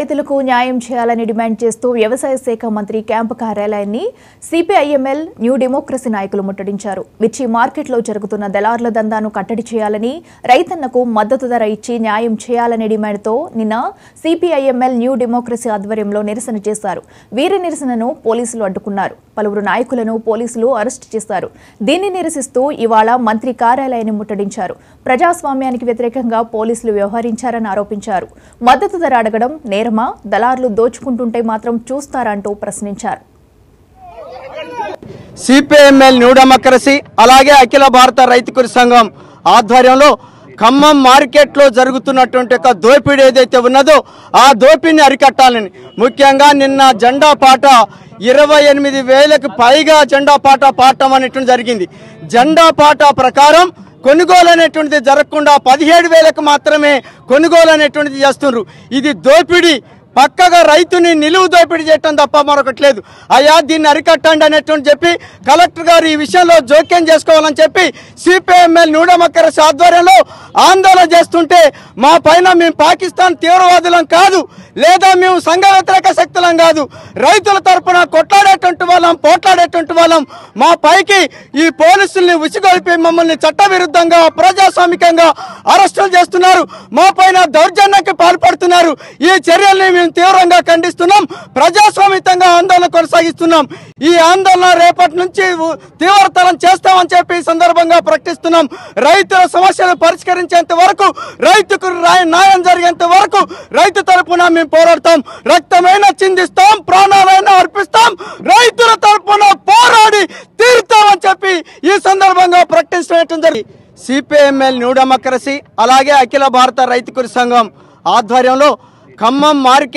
రైతులకు న్యాయం చేయాలని డిమాండ్ చేస్తూ వ్యవసాయ శాఖ మంత్రి క్యాంపు కార్యాలయాన్ని సిపిఐఎంఎల్ న్యూ డెమోక్రసీ నాయకులు ముట్టడించారు. మిర్చి మార్కెట్లో జరుగుతున్న దళారుల దందాను కట్టడి చేయాలని, రైతన్నకు మద్దతు ధర ఇచ్చి న్యాయం చేయాలనే డిమాండ్తో నిన్న సిపిఐఎంఎల్ న్యూ డెమోక్రసీ ఆధ్వర్యంలో నిరసన చేశారు. వీరి నిరసనను పోలీసులు అడ్డుకున్నారు. పలువురు నాయకులను పోలీసులు అరెస్టు చేశారు. దీన్ని నిరసిస్తూ ఇవాళ మంత్రి కార్యాలయాన్ని ముట్టడించారు. ప్రజాస్వామ్యానికి వ్యతిరేకంగా పోలీసులు వ్యవహరించారని ఆరోపించారు. మద్దతు ధర అడగడం నేరమా, దళారులు దోచుకుంటుంటే మాత్రం చూస్తారంటూ ప్రశ్నించారు. సిపిఐఎంఎల్ న్యూ డెమోక్రసీ అలాగే అఖిల భారత రైతు కూలీ సంఘం ఆధ్వర్యంలో ఖమ్మం మార్కెట్లో జరుగుతున్నటువంటి ఒక దోపిడీ ఏదైతే ఉన్నదో ఆ దోపిడీని అరికట్టాలని ముఖ్యంగా నిన్న జెండా పాట 28,000కు పైగా జెండా పాట పాడటం అనేటువంటి జరిగింది. జెండా పాట ప్రకారం కొనుగోలు అనేటువంటిది జరగకుండా 17,000కు మాత్రమే కొనుగోలు అనేటువంటిది చేస్తున్నారు. ఇది దోపిడీ, పక్కగా రైతుని నిలువు దోపిడీ చేయటం తప్ప మరొకటి లేదు. అయ్యా దీన్ని అరికట్టండి అనేటువంటి చెప్పి కలెక్టర్ గారు ఈ విషయంలో జోక్యం చేసుకోవాలని చెప్పి సిపిఐఎంఎల్ న్యూ డెమోక్రసీ ఆధ్వర్యంలో ఆందోళన చేస్తుంటే మా పైన మేము పాకిస్తాన్ తీవ్రవాదులం కాదు, లేదా మేము సంఘ వ్యతిరేక శక్తులం కాదు, రైతుల తరఫున కొట్లాడేటువంటి వాళ్ళం, పోట్లాడేటువంటి వాళ్ళం, మా పైకి ఈ పోలీసుల్ని ఉసిగొల్పి మమ్మల్ని చట్టవిరుద్ధంగా ప్రజాస్వామికంగా అరెస్టులు చేస్తున్నారు, మా పైన దౌర్జన్యానికి పాల్పడుతున్నారు. ఈ చర్యల్ని మేము తీవ్రంగా ఖండిస్తున్నాం. ప్రజాస్వామ్యంగా ఆందోళన కొనసాగిస్తున్నాం. ఈ ఆందోళన రేపటి నుంచి తీవ్రతరం చేస్తామని చెప్పి ఈ సందర్భంగా ప్రకటిస్తున్నాం. రైతుల సమస్యలు పరిష్కరించేంత వరకు, రైతుకు న్యాయం జరిగేంత వరకు రైతు తరపున మేము పోరాడతాం. రక్తమైనా చిందిస్తాం, ప్రాణాలైనా అర్పిస్తాం, రైతుల తరపున పోరాడి తీరుతామని చెప్పి ఈ సందర్భంగా ప్రకటించడం జరిగింది. సిపిఐఎంఎల్ న్యూ డెమోక్రసీ అలాగే అఖిల భారత రైతు కూలీ సంఘం ఆధ్వర్యంలో ఖమ్మం మార్కెట్